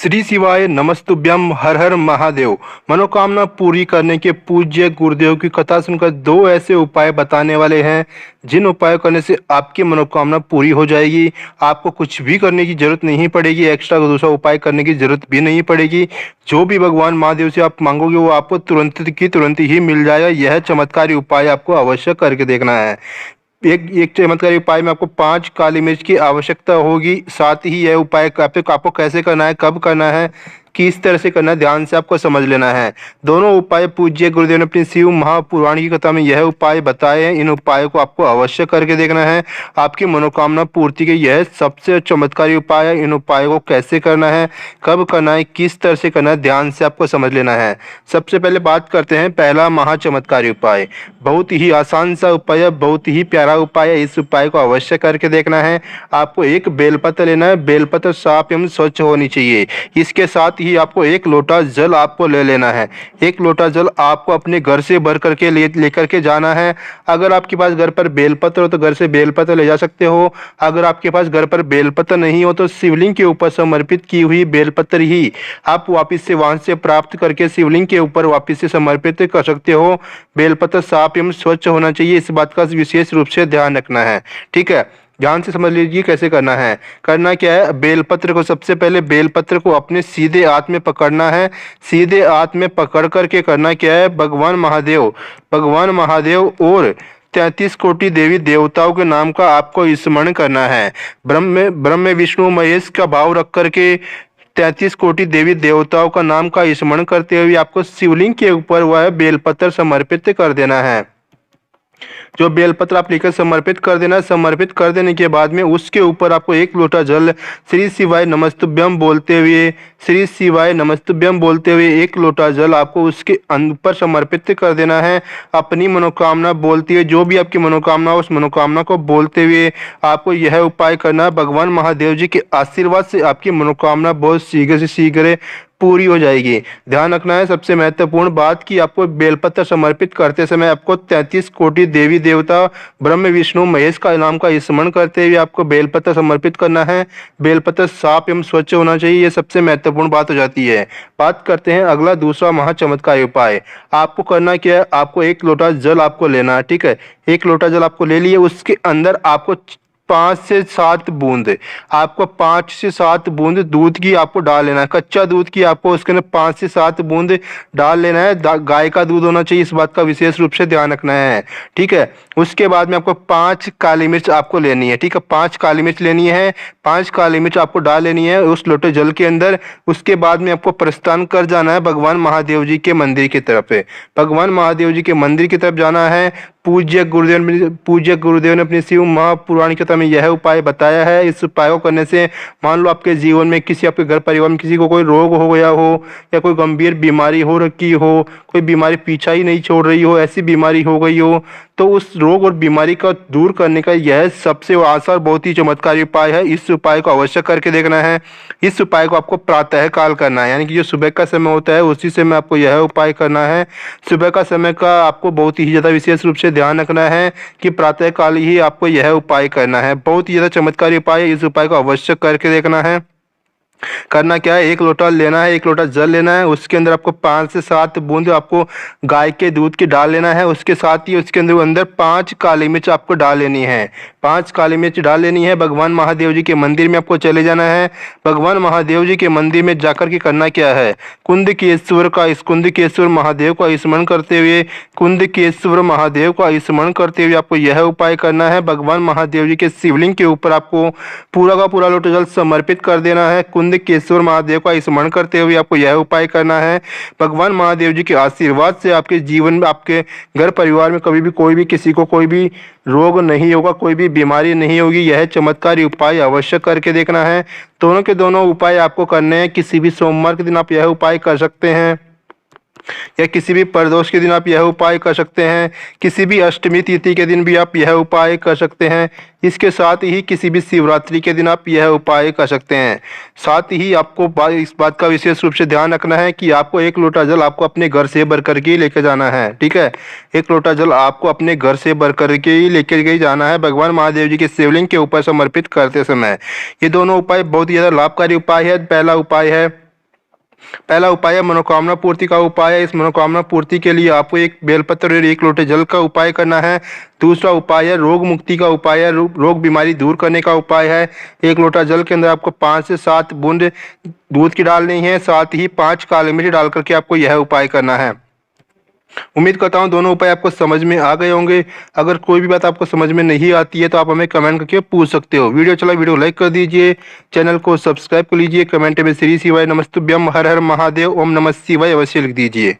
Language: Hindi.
श्री शिवाय नमस्तुभ्यम हर हर महादेव। मनोकामना पूरी करने के पूज्य गुरुदेव की कथा सुनकर दो ऐसे उपाय बताने वाले हैं जिन उपाय करने से आपकी मनोकामना पूरी हो जाएगी। आपको कुछ भी करने की जरूरत नहीं पड़ेगी, एक्स्ट्रा दूसरा उपाय करने की जरूरत भी नहीं पड़ेगी। जो भी भगवान महादेव से आप मांगोगे वो आपको तुरंत की तुरंत ही मिल जाएगा। यह चमत्कारी उपाय आपको अवश्य करके देखना है। एक एक चमत्कारी उपाय में आपको 5 काली मिर्च की आवश्यकता होगी। साथ ही यह उपाय आपको कैसे करना है, कब करना है, किस तरह से करना है, ध्यान से आपको समझ लेना है। दोनों उपाय पूज्य गुरुदेव ने अपनी शिव महापुराण की कथा में यह उपाय बताए हैं। इन उपायों को आपको अवश्य करके देखना है। आपकी मनोकामना पूर्ति के यह सबसे चमत्कारी उपाय है। इन उपायों को कैसे करना है, कब करना है, किस तरह से करना है, ध्यान से आपको समझ लेना है। सबसे पहले बात करते हैं पहला महाचमत्कारी उपाय। बहुत ही आसान सा उपाय है, बहुत ही प्यारा उपाय है। इस उपाय को अवश्य करके देखना है। आपको एक बेलपत्र लेना है। बेलपत्र साफ एवं स्वच्छ होनी चाहिए। इसके साथ ही आपको एक लोटा जल आपको ले लेना है। एक लोटा जल आपको अपने घर से भर करके लेकर के जाना है। अगर आपके पास घर पर बेलपत्र हो तो घर से बेलपत्र ले जा सकते हो। अगर आपके पास घर पर बेलपत्र नहीं हो तो शिवलिंग के ऊपर समर्पित की हुई बेलपत्र ही आप वापिस से वहां से प्राप्त करके शिवलिंग के ऊपर वापिस से समर्पित कर सकते हो। बेलपत्र साफ एवं स्वच्छ होना चाहिए, इस बात का विशेष रूप से ध्यान रखना है। ठीक है, ध्यान से समझ लीजिए कैसे करना है। करना क्या है, बेलपत्र को सबसे पहले बेलपत्र को अपने सीधे हाथ में पकड़ना है। सीधे हाथ में पकड़ करके करना क्या है, भगवान महादेव और 33 कोटि देवी देवताओं के नाम का आपको स्मरण करना है। ब्रह्म विष्णु महेश का भाव रख करके 33 कोटि देवी देवताओं का नाम का स्मरण करते हुए आपको शिवलिंग के ऊपर वह बेलपत्र समर्पित कर देना है। जो बेलपत्र आप लेकर समर्पित कर देना। समर्पित कर देने के बाद में उसके ऊपर आपको एक लोटा जल श्री शिवाय नमस्तुभ्यम बोलते हुए एक लोटा जल आपको उसके ऊपर समर्पित कर देना है। अपनी मनोकामना बोलते हुए, जो भी आपकी मनोकामना उस मनोकामना को बोलते हुए आपको यह उपाय करना है। भगवान महादेव जी के आशीर्वाद से आपकी मनोकामना बहुत शीघ्र से शीघ्र पूरी हो जाएगी। ध्यान रखना है सबसे महत्वपूर्ण बात कि आपको बेलपत्र समर्पित करते समय आपको 33 कोटि देवी देवता ब्रह्म विष्णु महेश का नाम का स्मरण करते हुए आपको बेलपत्र समर्पित करना है। बेलपत्र साफ एवं स्वच्छ होना चाहिए, ये सबसे महत्वपूर्ण बात हो जाती है। बात करते हैं अगला दूसरा महाचमत्कारी उपाय। आपको करना क्या है, आपको एक लोटा जल आपको लेना है। ठीक है, एक लोटा जल आपको ले लिए, उसके अंदर आपको 5 से 7 बूंद, आपको 5 से 7 बूंद दूध की आपको डाल लेना है। कच्चा दूध की आपको उसके अंदर 5 से 7 बूंद डाल लेना है। गाय का दूध होना चाहिए, इस बात का विशेष रूप से ध्यान रखना है। ठीक है, उसके बाद में आपको 5 काली मिर्च आपको लेनी है। ठीक है, 5 काली मिर्च लेनी है। 5 काली मिर्च आपको डाल लेनी है उस लोटे जल के अंदर। उसके बाद में आपको प्रस्थान कर जाना है भगवान महादेव जी के मंदिर की तरफ। भगवान महादेव जी के मंदिर की तरफ जाना है। पूज्य गुरुदेव ने अपनी शिव महापुराण की कथा में यह उपाय बताया है। इस उपाय को करने से मान लो आपके जीवन में आपके घर परिवार में किसी को कोई रोग हो गया हो या कोई गंभीर बीमारी हो रखी हो, कोई बीमारी पीछा ही नहीं छोड़ रही हो, ऐसी बीमारी हो गई हो, तो उस रोग और बीमारी का दूर करने का यह सबसे आसान बहुत ही चमत्कारी उपाय है। इस उपाय को अवश्य करके देखना है। इस उपाय को आपको प्रातः काल करना है, यानी कि जो सुबह का समय होता है उसी समय आपको यह उपाय करना है। सुबह का समय का आपको बहुत ही ज्यादा विशेष रूप से ध्यान रखना है कि प्रातः काल ही आपको यह उपाय करना है। बहुत ही ज्यादा चमत्कारी उपाय है, इस उपाय को अवश्य करके देखना है। करना क्या है, एक लोटा लेना है, एक लोटा जल लेना है। उसके अंदर आपको 5 से 7 बूंद आपको गाय के दूध की डाल लेना है। उसके साथ ही उसके अंदर 5 काली मिर्च आपको डाल लेनी है। 5 काली मिर्च डाल लेनी है। भगवान महादेव जी के मंदिर में आपको चले जाना है। भगवान महादेव जी के मंदिर में जाकर के करना क्या है, कुंदकेश्वर महादेव का स्मरण करते हुए आपको यह उपाय करना है। भगवान महादेव जी के शिवलिंग के ऊपर आपको पूरा का पूरा लोटा जल समर्पित कर देना है। कुंदकेश्वर महादेव का स्मरण करते हुए आपको यह उपाय करना है। भगवान महादेव जी के आशीर्वाद से आपके जीवन में, आपके घर परिवार में कभी भी कोई भी किसी को कोई भी रोग नहीं होगा, कोई भी बीमारी नहीं होगी। यह चमत्कारी उपाय अवश्य करके देखना है। दोनों के दोनों उपाय आपको करने हैं। किसी भी सोमवार के दिन आप यह उपाय कर सकते हैं या किसी भी प्रदोष के दिन आप यह उपाय कर सकते हैं। किसी भी अष्टमी तिथि के दिन भी आप यह उपाय कर सकते हैं। इसके साथ ही किसी भी शिवरात्रि के दिन आप यह उपाय कर सकते हैं। साथ ही आपको इस बात का विशेष रूप से ध्यान रखना है कि आपको एक लोटा जल आपको अपने घर से भर करके ही लेकर जाना है। ठीक है, एक लोटा जल आपको अपने घर से भर करके ही लेकर के जाना है भगवान महादेव जी के शिवलिंग के ऊपर समर्पित करते समय। ये दोनों उपाय बहुत ही ज्यादा लाभकारी उपाय है। पहला उपाय है पहला उपाय है मनोकामना पूर्ति का उपाय है। इस मनोकामना पूर्ति के लिए आपको एक बेलपत्र और 1 लोटे जल का उपाय करना है। दूसरा उपाय है रोग मुक्ति का उपाय है, रोग बीमारी दूर करने का उपाय है। 1 लोटा जल के अंदर आपको 5 से 7 बूंद दूध की डालनी है, साथ ही 5 काली मिर्च डाल करके आपको यह उपाय करना है। उम्मीद करता हूँ दोनों उपाय आपको समझ में आ गए होंगे। अगर कोई भी बात आपको समझ में नहीं आती है तो आप हमें कमेंट करके पूछ सकते हो। वीडियो चला वीडियो लाइक कर दीजिए, चैनल को सब्सक्राइब कर लीजिए, कमेंट में श्री शिवाय नमस्तुभ्यम हर हर महादेव ओम नमः शिवाय अवश्य लिख दीजिए।